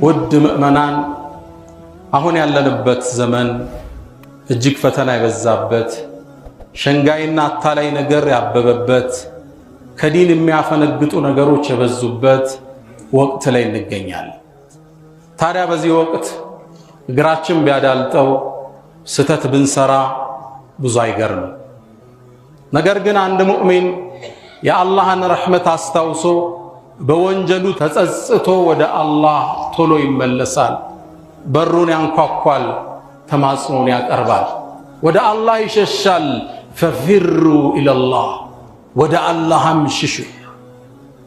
ውድ ምእመናን አሁን ያለንበት ዘመን እጅግ ፈተና የበዛበት ሸንጋይና አታላይ ነገር ያበበበት ከዲን የሚያፈነግጡ ነገሮች የበዙበት ወቅት ላይ እንገኛለን። ታዲያ በዚህ ወቅት እግራችን ቢያዳልጠው ስተት ብንሰራ ብዙ አይገርም። ነገር ግን አንድ ሙእሚን የአላህን ረሕመት አስታውሶ በወንጀሉ ተጸጽቶ ወደ አላህ ቶሎ ይመለሳል። በሩን ያንኳኳል፣ ተማጽኖን ያቀርባል፣ ወደ አላህ ይሸሻል። ፈፊሩ ኢለላህ፣ ወደ አላህም ሽሹ።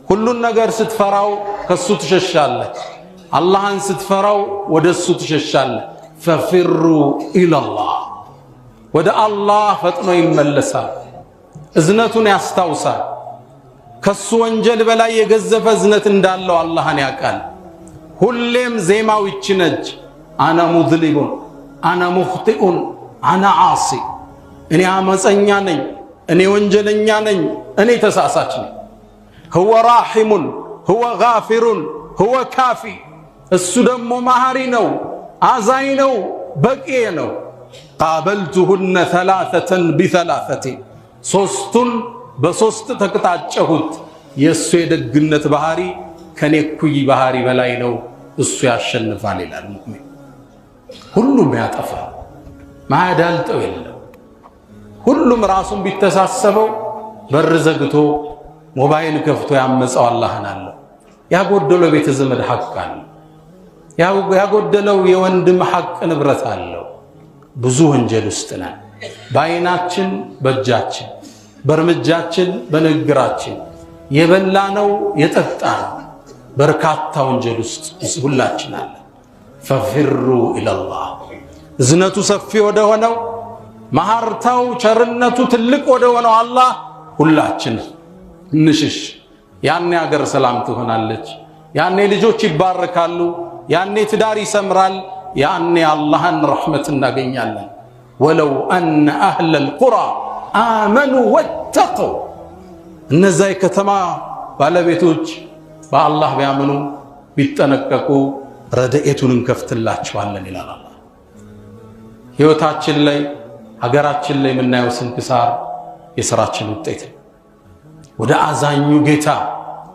ሁሉን ነገር ስትፈራው ከሱ ትሸሻለህ። አላህን ስትፈራው ወደሱ ትሸሻለህ። ፈፊሩ ኢለላህ፣ ወደ አላህ ፈጥኖ ይመለሳል። እዝነቱን ያስታውሳል። ከሱ ወንጀል በላይ የገዘፈ እዝነት እንዳለው አላህን ያውቃል። ሁሌም ዜማው ይች ነች። አና ሙዝሊሙን፣ አና ሙኽጢኡን፣ አና ዓሲ፣ እኔ አመፀኛ ነኝ፣ እኔ ወንጀለኛ ነኝ፣ እኔ ተሳሳች ነኝ። ሁወ ራሒሙን፣ ሁወ ጋፊሩን፣ ሁወ ካፊ፣ እሱ ደግሞ መሐሪ ነው፣ አዛኝ ነው፣ በቂ ነው። ቃበልቱሁነ ሰላሰተን ቢሰላሰቴ፣ ሶስቱን በሶስት ተቅጣጨሁት። የእሱ የደግነት ባህሪ ከኔ እኩይ ባህሪ በላይ ነው፣ እሱ ያሸንፋል ይላል ሙእሚን። ሁሉም ያጠፋ ማያዳልጠው የለም። ሁሉም ራሱን ቢተሳሰበው በር ዘግቶ ሞባይል ከፍቶ ያመፀው አላህን አለው። ያጎደለው ቤተ ዘመድ ሐቅ አለው። ያጎደለው የወንድም ሐቅ ንብረት አለው። ብዙ ወንጀል ውስጥ ነን። በአይናችን፣ በእጃችን፣ በእርምጃችን፣ በንግግራችን የበላነው የጠጣነው በርካታ ወንጀል ውስጥ ሁላችን አለ። ፈፊሩ ኢለላህ፣ እዝነቱ ሰፊ ወደ ሆነው መሐርታው ቸርነቱ ትልቅ ወደ ሆነው አላህ ሁላችን እንሽሽ። ያኔ ሀገር ሰላም ትሆናለች። ያኔ ልጆች ይባረካሉ። ያኔ ትዳር ይሰምራል። ያኔ አላህን ረሕመት እናገኛለን። ወለው አነ አህለል ቁራ አመኑ ወተቀው፣ እነዛ የከተማ ባለቤቶች በአላህ ቢያምኑ ቢጠነቀቁ ረድኤቱን እንከፍትላቸዋለን ይላል አላህ። ሕይወታችን ላይ ሀገራችን ላይ የምናየው ስንክሳር የሥራችን ውጤት ነው። ወደ አዛኙ ጌታ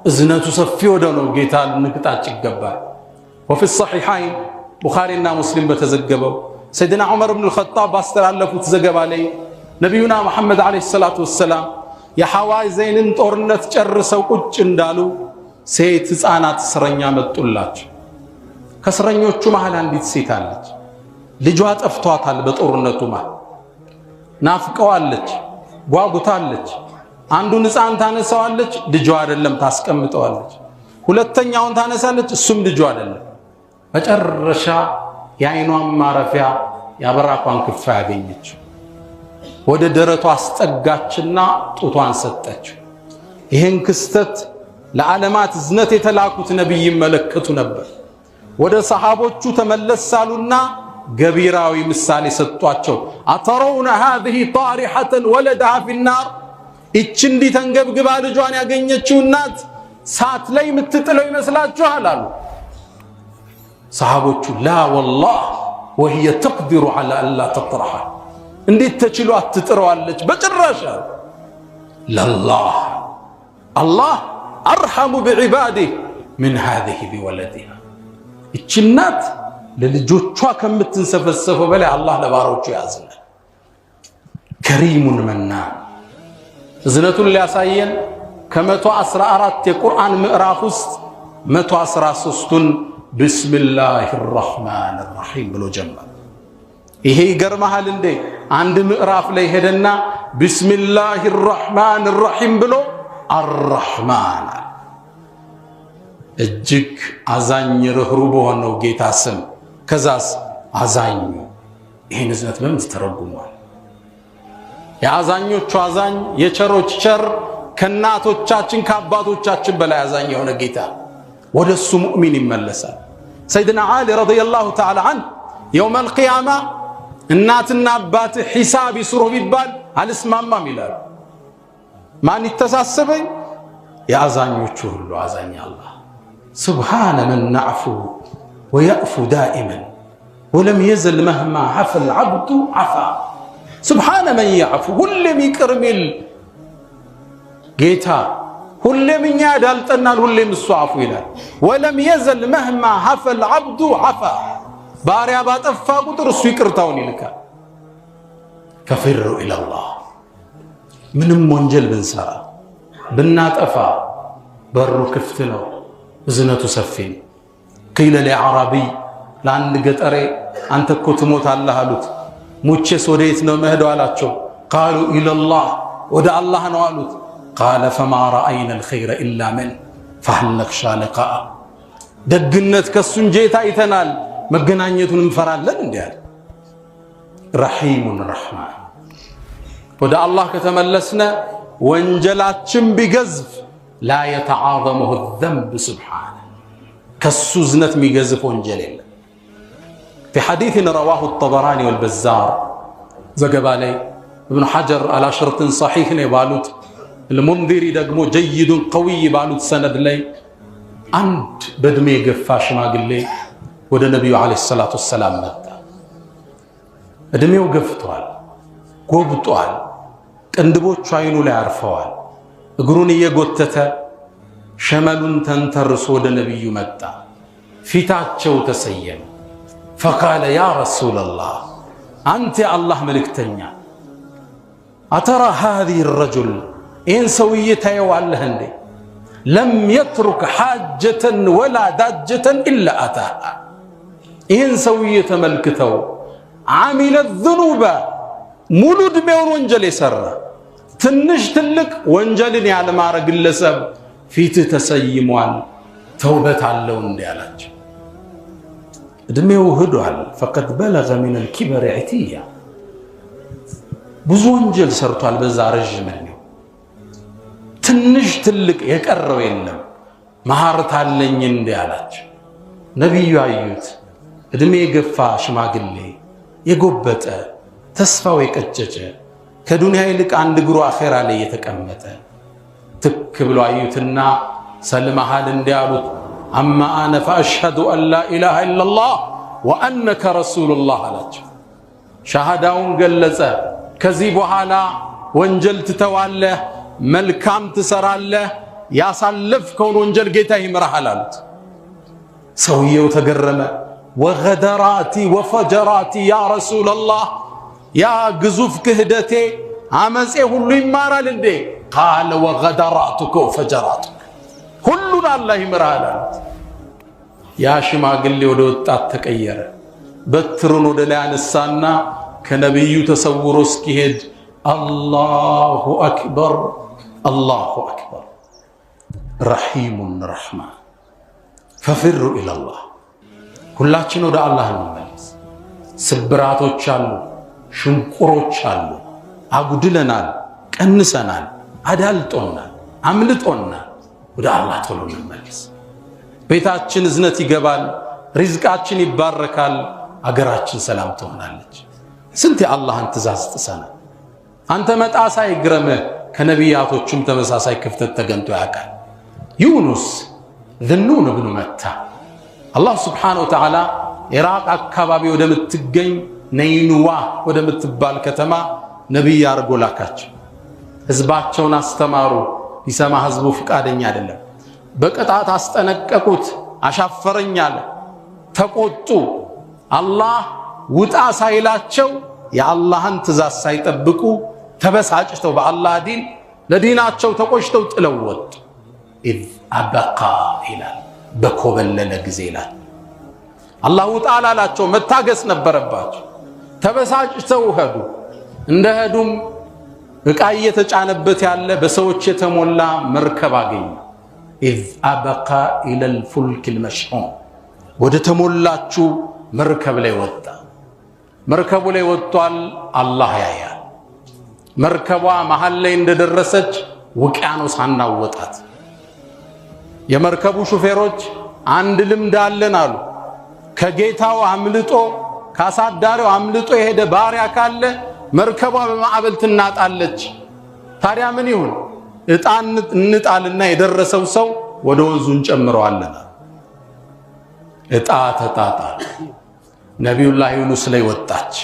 እዝነቱ ሰፊ ወደ ነው ጌታ ልንቅጣጭ ይገባል። ወፊ ሰሒሐይን ቡኻሪና ሙስሊም በተዘገበው ሰይድና ዑመር ብን አልኸጣብ ባስተላለፉት ዘገባ ላይ ነቢዩና መሐመድ ዓለይሂ ሰላቱ ወሰላም የሐዋዘይንን ጦርነት ጨርሰው ቁጭ እንዳሉ ሴት ሕፃናት እስረኛ መጡላቸው። ከእስረኞቹ መሃል አንዲት ሴት አለች። ልጇ ጠፍቷታል። በጦርነቱ መሃል ናፍቀዋለች፣ ጓጉታለች። አንዱን ሕፃን ታነሳዋለች፣ ልጇ አይደለም፣ ታስቀምጠዋለች። ሁለተኛውን ታነሳለች፣ እሱም ልጇ አይደለም። መጨረሻ የአይኗን ማረፊያ ያበራኳን ክፋ ያገኘችው ወደ ደረቷ አስጠጋችና ጡቷን ሰጠችው። ይህን ክስተት ለዓለማት እዝነት የተላኩት ነቢይ ይመለከቱ ነበር። ወደ ሰሃቦቹ ተመለሳሉና ገቢራዊ ምሳሌ ሰጧቸው። አተረውነ ሃዚህ ጣሪሐተን ወለደሃ ፊናር፣ ይች እንዲህ ተንገብግባ ልጇን ያገኘችው እናት ሳት ላይ የምትጥለው ይመስላችኋል አሉ። ሰሃቦቹ ላ ወላህ ወህየ ተቅዲሩ ዐላ አላ ተጥረሐ፣ እንዴት ተችሎ አትጥረዋለች በጭራሽ። ለላህ አላህ አርሐሙ ቢዒባዲህ ምን ሃዚህ ቢወለዲሃ፣ ይች እናት ለልጆቿ ከምትንሰፈሰፈው በላይ አላህ ለባሮቹ ያዝናል። ከሪሙን መናን፣ እዝነቱን ሊያሳየን ከ114 የቁርአን ምዕራፍ ውስጥ 113ቱን ቢስሚላሂ ረሕማን ረሒም ብሎ ጀመረ። ይሄ ይገርመሃል እንዴ! አንድ ምዕራፍ ላይ ሄደና ቢስሚላሂ ረሕማን ረሒም ብሎ አርረሕማን፣ እጅግ አዛኝ ርኅሩህ በሆነው ጌታ ስም። ከዛስ አዛኙ። ይህን እዝነት በምን ተተረጉሟል? የአዛኞቹ አዛኝ፣ የቸሮች ቸር፣ ከእናቶቻችን ከአባቶቻችን በላይ አዛኝ የሆነ ጌታ ወደ እሱ ሙእሚን ይመለሳል። ሰይድና ዓሊ ረዲየላሁ ተዓላ ዐንሁ የውመል ቂያማ እናትና አባት ሒሳብ ይስሩ ቢባል አልስማማም ይላል። ማን ይተሳሰበኝ? የአዛኞቹ ሁሉ አዛኝ አላህ። ሱብሓነ መን ነዕፉ ويأفو دائما ولم يزل مهما عفى العبد عفا سبحان من يعفو ሁሌም ይቅር ሚል ጌታ ሁሌም እኛ ዳልጠናል ሁሌም እሱ አፉ ይላል ولم يزل مهما عفى العبد عفا ባሪያ ባጠፋ ቁጥር እሱ ይቅርታውን ይልካል ففروا إلى الله ምንም ወንጀል ብንሰራ ብናጠፋ በሩ ክፍት ነው እዝነቱ ሰፊ ነው قيل لعربي ለአንድ ገጠሬ አንተ እኮ ትሞታለህ አሉት ሙቼስ ወዴት ነው መሄደው አላቸው قالوا إلى الله ወደ አላህ ነው አሉት قال فما رأينا الخير إلا من فهل نخشى لقاء ደግነት ከሱ እንጂ አይተናል መገናኘቱን እንፈራለን እንዴ አለ رحيم الرحمن ወደ አላህ ከተመለስነ ወንጀላችን ቢገዝፍ لا يتعاظمه الذنب سبحانه ከሱ ዝነት የሚገዝፍ ወንጀል የለም في حديث رواه الطبراني والبزار زغبالي ابن حجر على شرط صحيح نبالوت المنذري دغمو جيد قوي بالوت سند لي عند بدمي يغفا شماغلي ወደ ነብዩ አለይሂ ሰላቱ ወሰለም መጣ እድሜው ገፍቷል ጎብጧል ቅንድቦቹ አይኑ ላይ አርፈዋል እግሩን እየጎተተ ሸመሉን ተንተርሶ ወደ ነብዩ መጣ ፊታቸው ተሰየመ فقال يا رسول الله أنت الله ملكتنيا أترى هذه الرجل إن سويتها يوالله هندي لم يترك حاجة ولا داجة إلا أتاها إن سويت ملكته عمل الذنوب مولود ميون وانجل يسر تنش تلك وانجل على ما رجل سب في تتسيموان توبة اللون ديالك እድሜው ሄዷል فقد بلغ من الكبر عتيا ብዙ ወንጀል ሰርቷል በዛ ረጅም ነው ትንሽ ትልቅ የቀረው የለም መሐረት አለኝ እንደ ያላችሁ ነብዩ አዩት እድሜ የገፋ ሽማግሌ የጎበጠ ተስፋው የቀጨጨ ከዱንያ ይልቅ አንድ እግሩ አኺራ ላይ የተቀመጠ ትክ ብሎ አዩትና ሰልመሃል እንደ ያሉት أما أنا فأشهد أن لا إله إلا الله وأنك رسول الله عليك شهداون قلزة كذب حالا وانجل تتوالى ملكام تسرالة يا صلف كون وانجل قيته مرحلات سوية وتقرمة وغدراتي وفجراتي يا رسول الله يا قزوف كهدتي عمزي هلو يمارا لندي قال وغدراتك وفجراتك ሁሉን አላህ ይምራል ያ ሽማግሌ ወደ ወጣት ተቀየረ በትሩን ወደ ላይ አነሳና ከነብዩ ተሰውሮ እስኪሄድ አላሁ አክበር አላሁ አክበር ረሂሙን ረህማን ففروا الى الله ሁላችን ወደ አላህ እንመለስ ስብራቶች አሉ ሽንቁሮች አሉ አጉድለናል ቀንሰናል አዳልጦናል አምልጦናል ወደ አላህ ቶሎ እንመለስ ቤታችን እዝነት ይገባል ሪዝቃችን ይባረካል አገራችን ሰላም ትሆናለች ስንት የአላህን ትእዛዝ ጥሰናል አንተ መጣሳ ይግረምህ ከነቢያቶችም ተመሳሳይ ክፍተት ተገንቶ ያውቃል ዩኑስ ذنون ابن متى الله سبحانه وتعالى ኢራቅ አካባቢ ወደምትገኝ ነይኑዋ ወደምትባል ከተማ ነብይ አርጎ ላካቸው ህዝባቸውን አስተማሩ ይሰማ ህዝቡ ፍቃደኛ አይደለም በቅጣት አስጠነቀቁት አሻፈረኝ አለ ተቆጡ አላህ ውጣ ሳይላቸው የአላህን ትእዛዝ ሳይጠብቁ ተበሳጭተው በአላህ ዲን ለዲናቸው ተቆሽተው ጥለው ወጡ إذ أبقى إلى بكوبلل جزيلا الله تعالى لا تشوف متاجس نبرباج تبساج سوهدو عندهدم بقاية تجانبت يالله بسوتش تمولا مركباجين إذ أبقى إلى الفلك المشحون ودتمولا تشو مركب لي وطا مركب لي وطال الله يا مركبوا محل عند الرسج وكانوا صنع وطات የመርከቡ ሹፌሮች አንድ ልምድ አለን አሉ ከጌታው አምልጦ ካሳዳሪው አምልጦ የሄደ ባሪያ ካለ መርከቧ በማዕበል ትናጣለች ታዲያ ምን ይሁን እጣን እንጣልና የደረሰው ሰው ወደ ወንዙን ጨምረዋልና እጣ ተጣጣሉ። ነቢዩላህ ዩኑስ ላይ ወጣች።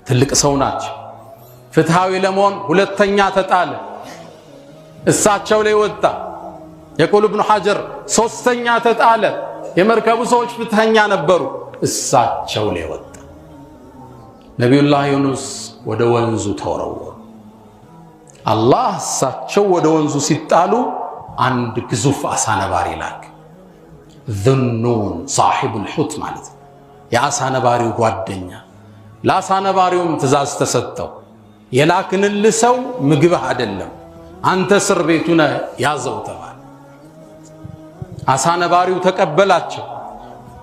ትልቅ ሰው ናቸው። ፍትሃዊ ለመሆን ሁለተኛ ተጣለ። እሳቸው ላይ ወጣ። የቁል ኢብኑ ሐጀር ሶስተኛ ተጣለ። የመርከቡ ሰዎች ፍትሃኛ ነበሩ። እሳቸው ላይ ወጣ። ነቢዩላህ ዩኑስ ወደ ወንዙ ተወረወሩ። አላህ እሳቸው ወደ ወንዙ ሲጣሉ አንድ ግዙፍ አሳ ነባሪ ላክ። ዙኑን ሳሒቡል ሑት ማለት ነው፣ የአሳ ነባሪው ጓደኛ። ለአሳ ነባሪውም ትእዛዝ ተሰጠው። የላክንልህ ሰው ምግብህ አይደለም፣ አንተ እስር ቤቱ ነህ፣ ያዘው ተባለ። አሳ ነባሪው ተቀበላቸው።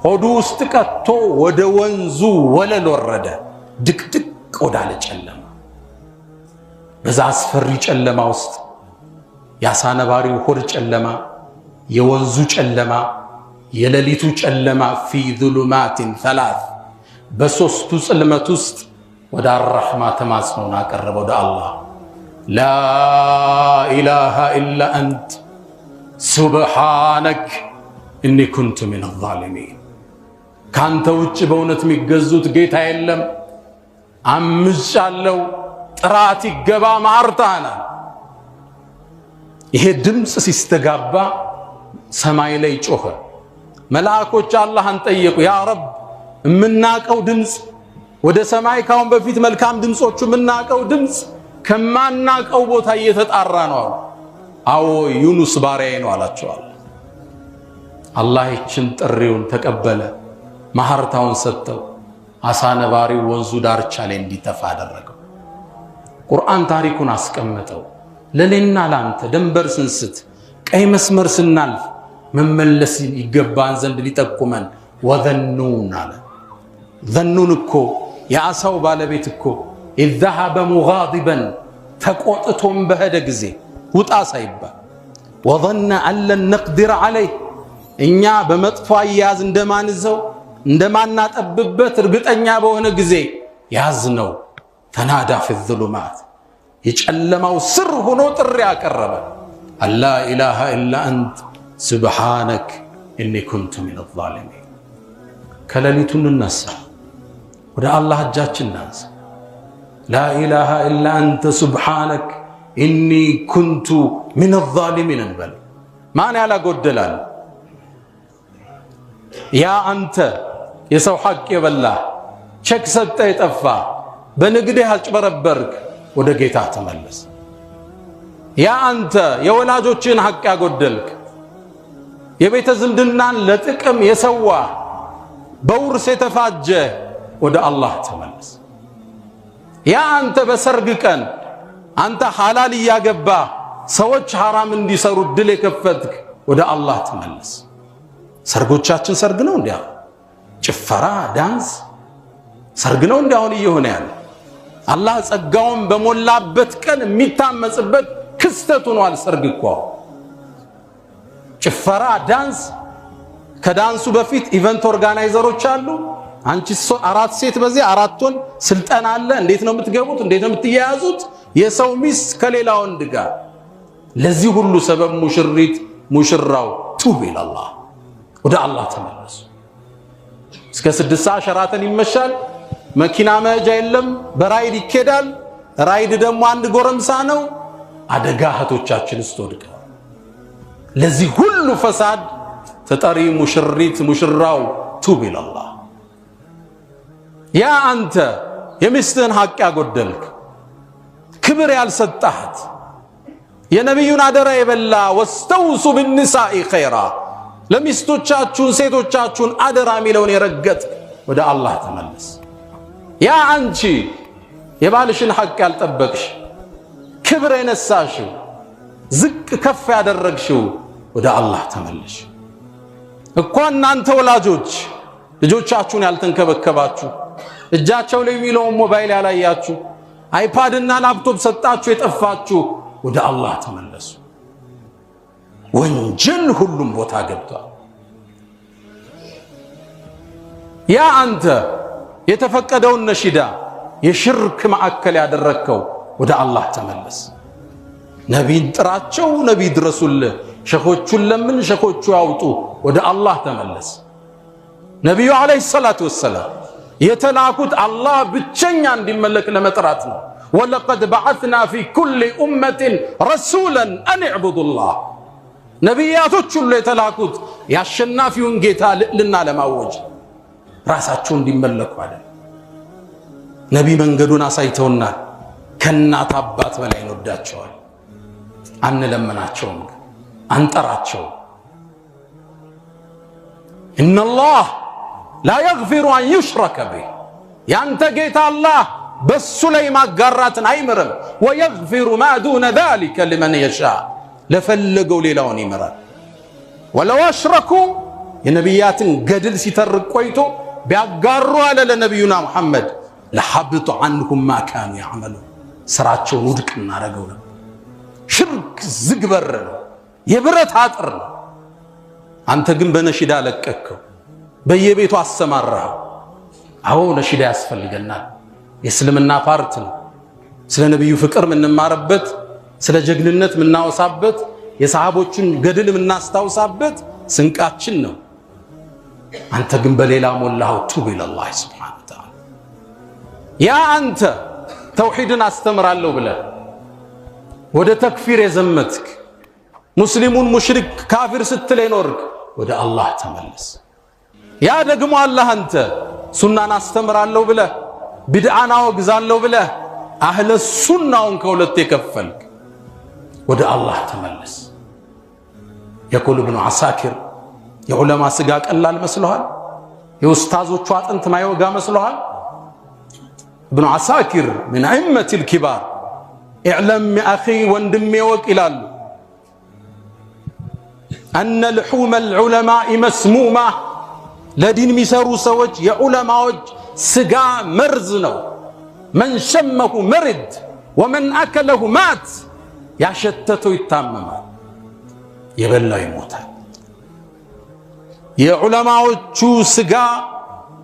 ሆዱ ውስጥ ቀጥቶ ወደ ወንዙ ወለል ወረደ። ድቅድቅ ወዳለ ጨለማ። በዛ አስፈሪ ጨለማ ውስጥ የአሳ ነባሪው ሆድ ጨለማ፣ የወንዙ ጨለማ፣ የሌሊቱ ጨለማ ፊ ዙሉማቲን ሰላስ በሶስቱ ጽልመት ውስጥ ወደ አርረሕማ ተማጽኖን አቀረበ ወደ አላህ። ላ ኢላሃ ኢላ አንት ሱብሓነክ እኒ ኩንቱ ሚነ ዛሊሚን። ካንተ ውጭ በእውነት የሚገዙት ጌታ የለም፣ አምጫለሁ፣ ጥራት ይገባ ማርታና። ይሄ ድምፅ ሲስተጋባ ሰማይ ላይ ጮኸ። መላእኮች አላህን ጠየቁ፣ ያ ረብ የምናቀው ድምፅ ወደ ሰማይ ካሁን በፊት መልካም ድምፆቹ የምናቀው ድምፅ ከማናቀው ቦታ እየተጣራ ነው አሉ። አዎ ዩኑስ ባሪያዬ ነው አላቸዋል። አላህ ይችን ጥሪውን ተቀበለ፣ ማህርታውን ሰጠው። አሳ ነባሪው ወንዙ ዳርቻ ላይ እንዲተፋ አደረገው። ቁርአን ታሪኩን አስቀመጠው። ለኔና ላንተ ደንበር ስንስት፣ ቀይ መስመር ስናልፍ መመለስ ይገባን ዘንድ ሊጠቁመን ወዘኑን አለ። ዘኑን እኮ የአሳው ባለቤት እኮ ኢዝ ዘሀበ ሙጋዲበን ተቆጥቶም በሄደ ጊዜ ውጣ ሳይባል ወظن አን ለን ነቅዲር ዐለይህ እኛ በመጥፎ አያያዝ እንደማንዘው እንደማናጠብበት እርግጠኛ በሆነ ጊዜ ያዝነው። ተናዳ ፊ ዙሉማት የጨለማው ስር ሆኖ ጥሪ አቀረበ። አላ ኢላሃ ኢላ አንት ሱብሓነክ እኒ ኩንቱ ሚነ ዛሊሚን። ከሌሊቱ እንነሳ፣ ወደ አላህ እጃችን እናንሳ። ላ ኢላሃ ኢላ አንተ ሱብሓነክ እኒ ኩንቱ ሚነ ዛሊሚን እንበል። ማን ያላጎደላል? ያ አንተ የሰው ሐቅ የበላህ፣ ቼክ ሰጠ የጠፋ፣ በንግድህ አጭበረበርክ፣ ወደ ጌታ ተመለስ። ያ አንተ የወላጆችን ሐቅ ያጎደልክ፣ የቤተ ዝምድናን ለጥቅም የሰዋ፣ በውርስ የተፋጀ፣ ወደ አላህ ተመለስ። ያ አንተ በሰርግ ቀን አንተ ሐላል እያገባ ሰዎች ሐራም እንዲሰሩ ድል የከፈትክ፣ ወደ አላህ ተመለስ። ሰርጎቻችን ሰርግ ነው እንዲያ ጭፈራ ዳንስ ሰርግ ነው እንዲያውን እየሆነ ያለ። አላህ ጸጋውን በሞላበት ቀን የሚታመጽበት ክስተት ሆኗል። ሰርግ እኮ ጭፈራ ዳንስ። ከዳንሱ በፊት ኢቨንት ኦርጋናይዘሮች አሉ። አንቺ አራት ሴት በዚህ አራት ወንድ ስልጠና አለ። እንዴት ነው የምትገቡት? እንዴት ነው የምትያያዙት? የሰው ሚስት ከሌላ ወንድ ጋር። ለዚህ ሁሉ ሰበብ ሙሽሪት ሙሽራው ቱብ ኢላላህ፣ ወደ አላህ ተመለሱ። እስከ 6 ሰዓት ሸራተን ይመሻል። መኪና መሄጃ የለም፣ በራይድ ይኬዳል። ራይድ ደግሞ አንድ ጎረምሳ ነው። አደጋ እህቶቻችን ውስጥ ወድቀዋል። ለዚህ ሁሉ ፈሳድ ተጠሪ ሙሽሪት ሙሽራው ቱብ ኢላላህ። ያ አንተ የሚስትህን ሐቅ ያጎደልክ፣ ክብር ያልሰጣት፣ የነቢዩን አደራ የበላ ወስተውሱ ብንሳኢ ኸይራ፣ ለሚስቶቻችሁን ሴቶቻችሁን አደራ የሚለውን የረገጥ፣ ወደ አላህ ተመለስ። ያ አንቺ የባልሽን ሐቅ ያልጠበቅሽ፣ ክብር የነሳሽው፣ ዝቅ ከፍ ያደረግሽው፣ ወደ አላህ ተመለሽ። እኮ እናንተ ወላጆች ልጆቻችሁን ያልተንከበከባችሁ፣ እጃቸው ላይ የሚለውን ሞባይል ያላያችሁ፣ አይፓድ እና ላፕቶፕ ሰጣችሁ የጠፋችሁ፣ ወደ አላህ ተመለሱ። ወንጀል ሁሉም ቦታ ገብቷል። ያ አንተ የተፈቀደውን ነሺዳ የሽርክ ማዕከል ያደረግከው፣ ወደ አላህ ተመለስ። ነቢይን ጥራቸው፣ ነቢይ ድረሱልህ፣ ሸኾቹን ለምን ሸኾቹ ያውጡ ወደ አላህ ተመለስ ነብዩ አለይሂ ሰላቱ ወሰላም የተላኩት አላህ ብቸኛ እንዲመለክ ለመጥራት ነው ወለቀድ በዐስና ፊ ኩሊ ኡመቲን ረሱላን አን ዕቡዱላህ ነቢያቶች ሁሉ የተላኩት ያሸናፊውን ጌታ ልዕልና ለማወጅ ራሳቸው እንዲመለኩ አይደል ነቢ መንገዱን አሳይተውናል ከናት አባት በላይ እንወዳቸዋል አንለምናቸውም አንጠራቸው ኢነላህ ላ የግፊሩ አን ዩሽረከ ቢህ ያንተ ጌታ አላህ በሱ ላይ ማጋራትን አይምርም ወየግፊሩ ማ ዱነ ዛሊከ ሊመን የሻ ለፈለገው ሌላውን ይምራል ወለው አሽረኩ የነቢያትን ገድል ሲተርቅ ቆይቶ ቢያጋሩ አለ ለነቢዩና ሙሐመድ ለሐብጡ ዐንሁም ማ ካኑ ያዕመሉን ስራቸውን ውድቅ እናደርገው ነበር ሽርክ ዝግበር ነው የብረት አጥር ነው አንተ ግን በነሺዳ ለቀቅከው በየቤቱ አሰማራው አዎ ነሺዳ ያስፈልገናል የእስልምና ፓርት ነው ስለ ነብዩ ፍቅር ምንማርበት ስለ ጀግንነት ምናወሳበት የሰሃቦችን ገድል ምናስታውሳበት ስንቃችን ነው አንተ ግን በሌላ ሞላው ቱብ ኢላላህ ሱብሓነሁ ወተዓላ ያ አንተ ተውሂድን አስተምራለሁ ብለህ ወደ ተክፊር የዘመትክ ሙስሊሙን ሙሽሪክ ካፊር ስትል የኖርክ ወደ አላህ ተመለስ ያ ደግሞ አላህ አንተ ሱናን አስተምራለሁ ብለህ ቢድዓን አወግዛለሁ ብለህ አህለ ሱናውን ከሁለት የከፈልክ ወደ አላህ ተመለስ የቁል ኢብኑ ዓሳኪር የዑለማ ስጋ ቀላል መስሎሃል የኡስታዞቹ አጥንት ማይወጋ መስሎሃል ኢብኑ ዓሳኪር ምን አኢመት الكبار اعلم يا اخي ወንድሜ ወቅ ይላሉ أن لحوم العلماء مسمومة ለዲን የሚሰሩ ሰዎች የዑለማዎች ስጋ መርዝ ነው من شمه مرد ومن أكله مات ያሸተተው ይታመማል የበላው ይሞታል የዑለማዎቹ ስጋ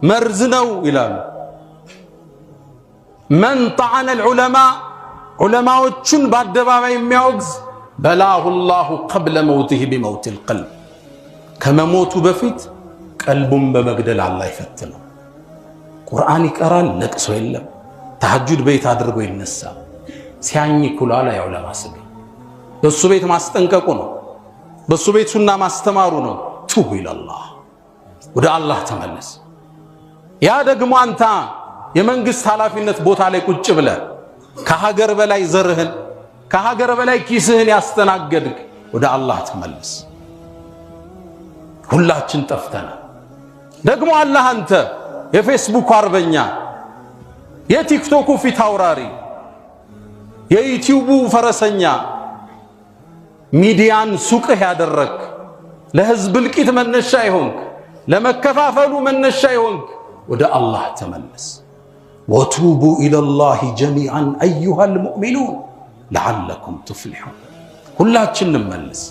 መርዝ ነው ይላሉ من طعن العلماء ዑለማዎቹን በአደባባይ የሚያወግዝ بلاه الله قبل موته بموت القلب ከመሞቱ በፊት ቀልቡን በመግደል አላህ ይፈትነው ቁርአን ይቀራል ለቅሶ የለም ተሐጁድ ቤት አድርጎ ይነሳ ሲያኝኩላ ላይ ዑለማ ስጋ በሱ ቤት ማስጠንቀቁ ነው በሱ ቤት ሱና ማስተማሩ ነው ቱብ ኢላላህ ወደ አላህ ተመለስ ያ ደግሞ አንተ የመንግስት ኃላፊነት ቦታ ላይ ቁጭ ብለ ከሀገር በላይ ዘርህን ከሀገር በላይ ኪስህን ያስተናገድክ ወደ አላህ ተመለስ ሁላችን ጠፍተናል ደግሞ አላህ አንተ የፌስቡክ አርበኛ የቲክቶኩ ፊት አውራሪ የዩቲዩቡ ፈረሰኛ ሚዲያን ሱቅህ ያደረክ ለህዝብ ልቂት መነሻ ይሆንክ ለመከፋፈሉ መነሻ ይሆንክ ወደ አላህ ተመለስ ወቱቡ ኢለላህ ጀሚዓን አዩሃ ልሙእሚኑን ለዓለኩም ትፍሊሑን ሁላችን እንመለስ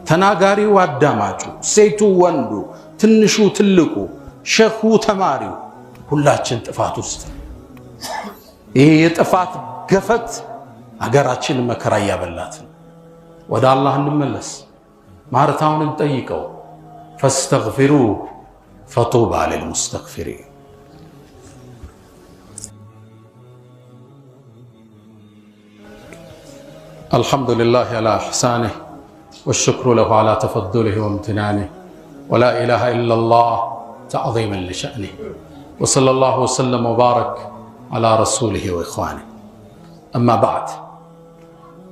ተናጋሪው አዳማጩ ሴቱ ወንዱ ትንሹ ትልቁ ሸኹ ተማሪው ሁላችን ጥፋት ውስጥ ይሄ የጥፋት ገፈት አገራችን መከራ ያበላት ወደ አላህ እንመለስ ማርታውን እንጠይቀው ፈስተግፊሩ ፈጡባ ለልሙስተግፊሪን الحمد لله على إحسانه والشكر له على تفضله وامتنانه ولا إله إلا الله تعظيما لشأنه وصلى الله وسلم وبارك على رسوله وإخوانه أما بعد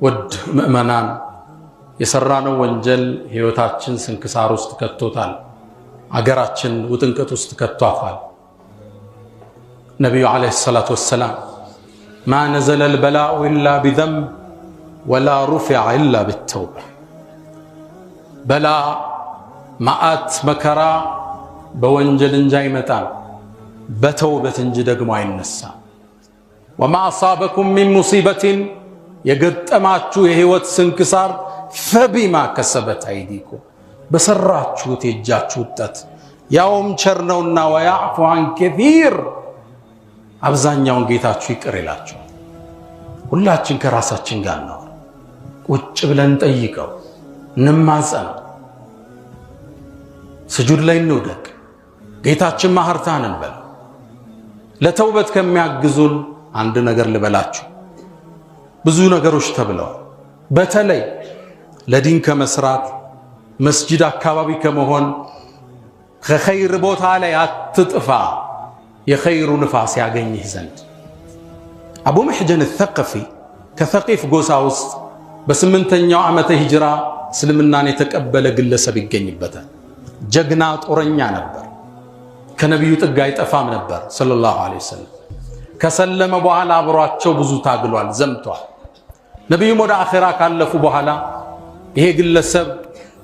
ود مؤمنان يسرانو ወንጀል ህይወታችን ስንክሳር ውስጥ ከተውታል አገራችን ውጥንቀት ውስጥ ከተዋታል ነብዩ አለይሂ ሰላቱ ወሰለም ما نزل البلاء إلا بذنب ولا رفع إلا بالتوبة بلاء ማአት መከራ በወንጀል እንጂ አይመጣም በተውበት እንጂ ደግሞ አይነሳ وما أصابكم من مصيبة የገጠማችሁ የህይወት ስንክሳር فبما كسبت أيديكم በሰራችሁት የእጃችሁ ውጤት ያውም ቸር ነውና ويعفو عن كثير አብዛኛውን ጌታችሁ ይቅር ይላችኋል ሁላችን ከራሳችን ጋር ነው ቁጭ ብለን ጠይቀው እንማጸን፣ ስጁድ ላይ እንውደቅ፣ ጌታችን ማህርታን እንበል። ለተውበት ከሚያግዙን አንድ ነገር ልበላችሁ። ብዙ ነገሮች ተብለዋል። በተለይ ለዲን ከመስራት መስጂድ አካባቢ ከመሆን ከኸይር ቦታ ላይ አትጥፋ፣ የኸይሩ ንፋስ ያገኝህ ዘንድ። አቡ መሕጀን ተቀፊ ከሰቂፍ ጎሳ ውስጥ በ8ኛው ዓመተ ሂጅራ እስልምናን የተቀበለ ግለሰብ ይገኝበታል። ጀግና ጦረኛ ነበር። ከነቢዩ ጥግ አይጠፋም ነበር ሰለላሁ ዐለይሂ ወሰለም። ከሰለመ በኋላ አብሯቸው ብዙ ታግሏል፣ ዘምቷል። ነቢዩም ወደ አኺራ ካለፉ በኋላ ይሄ ግለሰብ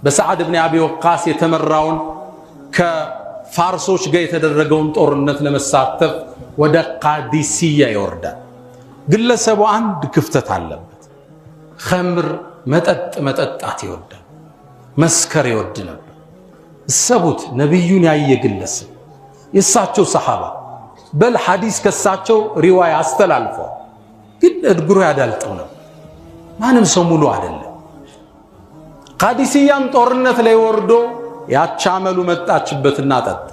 በሰዓድ ብን አቢ ወቃስ የተመራውን ከፋርሶች ጋር የተደረገውን ጦርነት ለመሳተፍ ወደ ቃዲሲያ ይወርዳል። ግለሰቡ አንድ ክፍተት አለበት። ኸምር መጠጣት ይወዳል፣ መስከር ይወድ ነበር። እሰቡት፣ ነቢዩን ያየ ግለሰብ የእሳቸው ሰሓባ በል ሐዲስ ከሳቸው ሪዋያ አስተላልፈዋል። ግን እድግሩ ያዳልጠው ነበር። ማንም ሰው ሙሉ አይደለም። ቃዲሲያም ጦርነት ላይ ወርዶ ያቻመሉ መጣችበትና ጠጣ።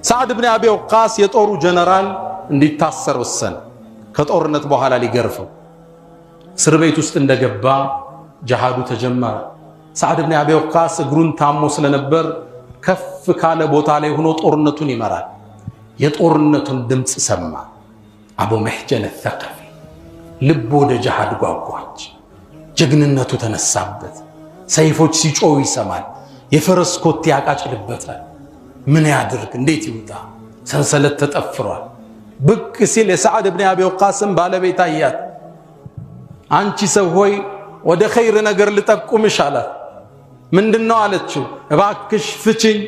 ሰዓድ ብን አቢ ወቃስ የጦሩ ጀነራል እንዲታሰር ወሰነ። ከጦርነት በኋላ ሊገርፈው እስር ቤት ውስጥ እንደገባ ጀሃዱ ተጀመረ። ሰዓድ ብን አቢ ወቃስ እግሩን ታሞ ስለነበር ከፍ ካለ ቦታ ላይ ሆኖ ጦርነቱን ይመራል። የጦርነቱን ድምፅ ሰማ። አቡ መሕጀን ተቀፊ ልብ ወደ ጀሃድ ጓጓች። ጀግንነቱ ተነሳበት። ሰይፎች ሲጮሁ ይሰማል። የፈረስ ኮቴ ያቃጭልበታል። ምን ያድርግ? እንዴት ይውጣ? ሰንሰለት ተጠፍሯል። ብቅ ሲል የሰዓድ ብን አቢ ወቃስን ባለቤት አያት። አንቺ ሰው ሆይ ወደ ኸይር ነገር ልጠቁምሽ አላት። ምንድነው አለችው። እባክሽ ፍችኝ፣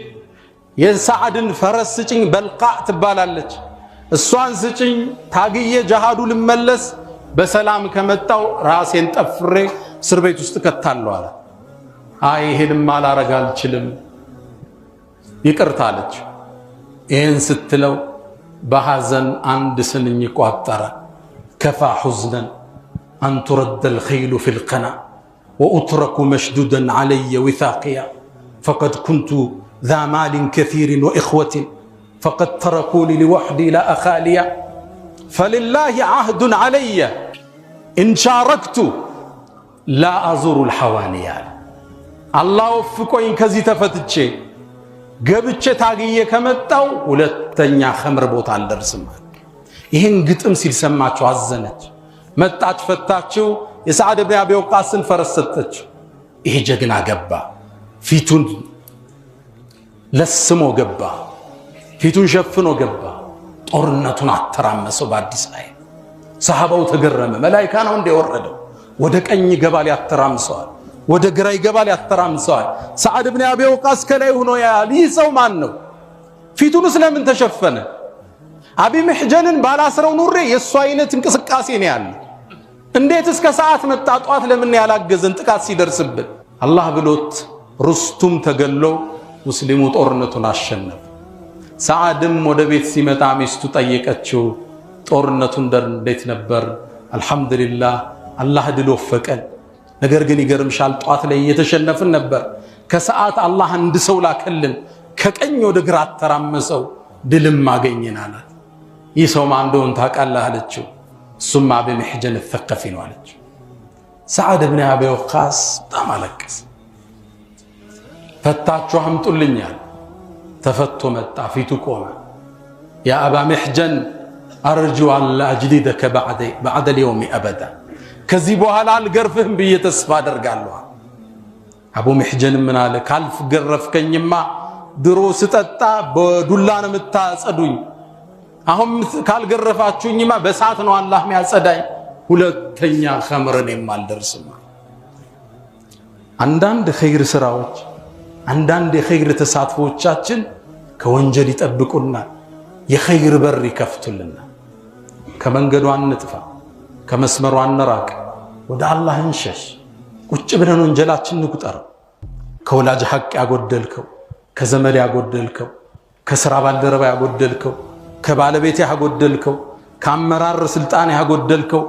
የሰዓድን ፈረስ ስጭኝ፣ በልቃዕ ትባላለች፣ እሷን ስጭኝ፣ ታግዬ ጀሃዱ ልመለስ፣ በሰላም ከመጣው ራሴን ጠፍሬ እስር ቤት ውስጥ ከታለሁ አላት። አይ ይሄንም ማላረግ አልችልም፣ ይቅርታ አለች። ይህን ስትለው በሐዘን አንድ ስንኝ ቋጠረ። ከፋ ሑዝነን አን ቱረደ ልኸይሉ ፊ ልቀና ወኡትረኩ መሽዱደን ዓለየ ዊታቅያ ፈቀድ ኩንቱ ذا مال كثير وإخوة فقد تركوني لوحدي لا أخالي فلله عهد علي إن شاركت لا أزور الحواني الله وفقوين كزي تفتتشي قبتش تاقية كمتاو ولتنيا خمر بوت على الدرسم ይህን ግጥም ሲል ሰማችሁ፣ አዘነች፣ መጣች፣ ፈታችው። የሰዓድ ብን አቢ ወቃስን ፈረስ ሰጠችው። ይሄ ጀግና ገባ፣ ፊቱን ለስሞ ገባ፣ ፊቱን ሸፍኖ ገባ። ጦርነቱን አተራመሰው በአዲስ ላይ። ሰሃባው ተገረመ። መላኢካ ነው እንደወረደው? ወደ ቀኝ ይገባል ያተራምሰዋል፣ ወደ ግራ ይገባል ያተራምሰዋል። ሰዓድ ብን አቢ ወቃስ ከላይ ሆኖ ያያል። ይህ ሰው ማን ነው? ፊቱን ስለምን ተሸፈነ? አቢ መሕጀንን ባላስረው ኑሬ የሱ አይነት እንቅስቃሴ ነው ያለ። እንዴት እስከ ሰዓት መጣ? ጧት ለምን ያላገዘን ጥቃት ሲደርስብን? አላህ ብሎት ሩስቱም ተገሎ ሙስሊሙ ጦርነቱን አሸነፈ። ሰዓድም ወደ ቤት ሲመጣ ሚስቱ ጠየቀችው፣ ጦርነቱን እንዴት ነበር? አልሐምዱሊላህ አላህ ድል ወፈቀን። ነገር ግን ይገርምሻል፣ ጧት ላይ እየተሸነፍን ነበር። ከሰዓት አላህ አንድ ሰው ላከልን፣ ከቀኝ ወደ ግራ አተራመሰው፣ ድልም አገኘን አላት። ይህ ሰው ማን እንደሆነ ታውቃለህ አለችው። እሱም አቢ መሕጀን ተቀፊ ነው አለችው። ሰዓድ ብን አቢ ወቃስ በጣም አለቀሰ። ፈታችሁ አምጡልኛል። ተፈቶ መጣ፣ ፊቱ ቆመ። ያ አባ መሕጀን አርጁ አላ አጅሊደከ በዕደ ልየውሚ አበዳ፣ ከዚህ በኋላ አልገርፍህም ብዬ ተስፋ አደርጋለሁ። አቡ መሕጀን ምን አለ? ካልገረፍከኝማ ድሮ ስጠጣ በዱላ ነው የምታጸዱኝ፣ አሁን ካልገረፋችሁኝማ በሳት ነው አላህ የሚያጸዳኝ። ሁለተኛ ኸምርን የማልደርስማ። አንዳንድ ኸይር ስራዎች፣ አንዳንድ የኸይር ተሳትፎቻችን ከወንጀል ይጠብቁናል፣ የኸይር በር ይከፍቱልናል። ከመንገዱ አንጥፋ፣ ከመስመሩ አንራቅ፣ ወደ አላህ እንሸሽ። ቁጭ ብለን ወንጀላችን እንቁጠረው። ከወላጅ ሐቅ ያጎደልከው፣ ከዘመድ ያጎደልከው፣ ከሥራ ባልደረባ ያጎደልከው፣ ከባለቤት ያጎደልከው፣ ከአመራር ስልጣን ያጎደልከው፣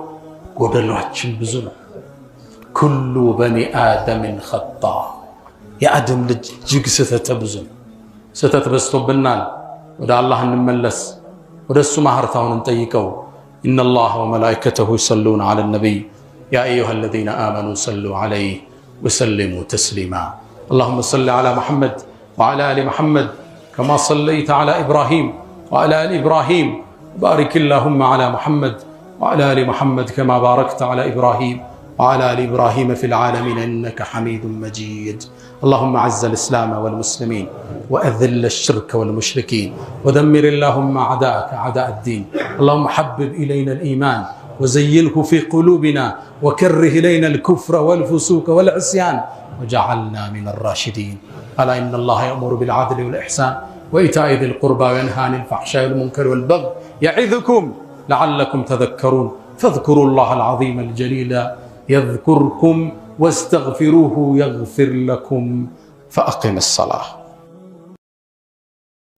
ጎደሏችን ብዙ ነው። ኩሉ በኒ አደምን ኸጣ የአደም ልጅ እጅግ ስህተት ብዙ ስህተት በዝቶብናል። ወደ አላህ እንመለስ፣ ወደ እሱ ማህርታውን እንጠይቀው። ኢነላህ ወመላኢከተሁ ይሰሉነ ዐለ ነቢይ ያ አዩሃ አለዚነ አመኑ ሰሉ ዐለይሂ ወሰሊሙ ተስሊማ اللهم صل على محمد وعلى آل محمد كما صليت على إبراهيم وعلى آل إبراهيم بارك اللهم على محمد وعلى آل محمد كما باركت على إبراهيم وعلى آل إبراهيم في العالمين إنك حميد مجيد. اللهم أعز الإسلام والمسلمين وأذل الشرك والمشركين ودمر اللهم أعداءك أعداء الدين. اللهم حبب إلينا الإيمان وزينه في قلوبنا وكره إلينا الكفر والفسوق والعصيان وجعلنا من الراشدين. ألا إن الله يأمر بالعدل والإحسان وإيتاء ذي القربى وينهى عن الفحشاء والمنكر والبغي يعظكم لعلكم تذكرون. فاذكروا الله العظيم الجليل يذكركم واستغفروه يغفر لكم. فأقم الصلاة.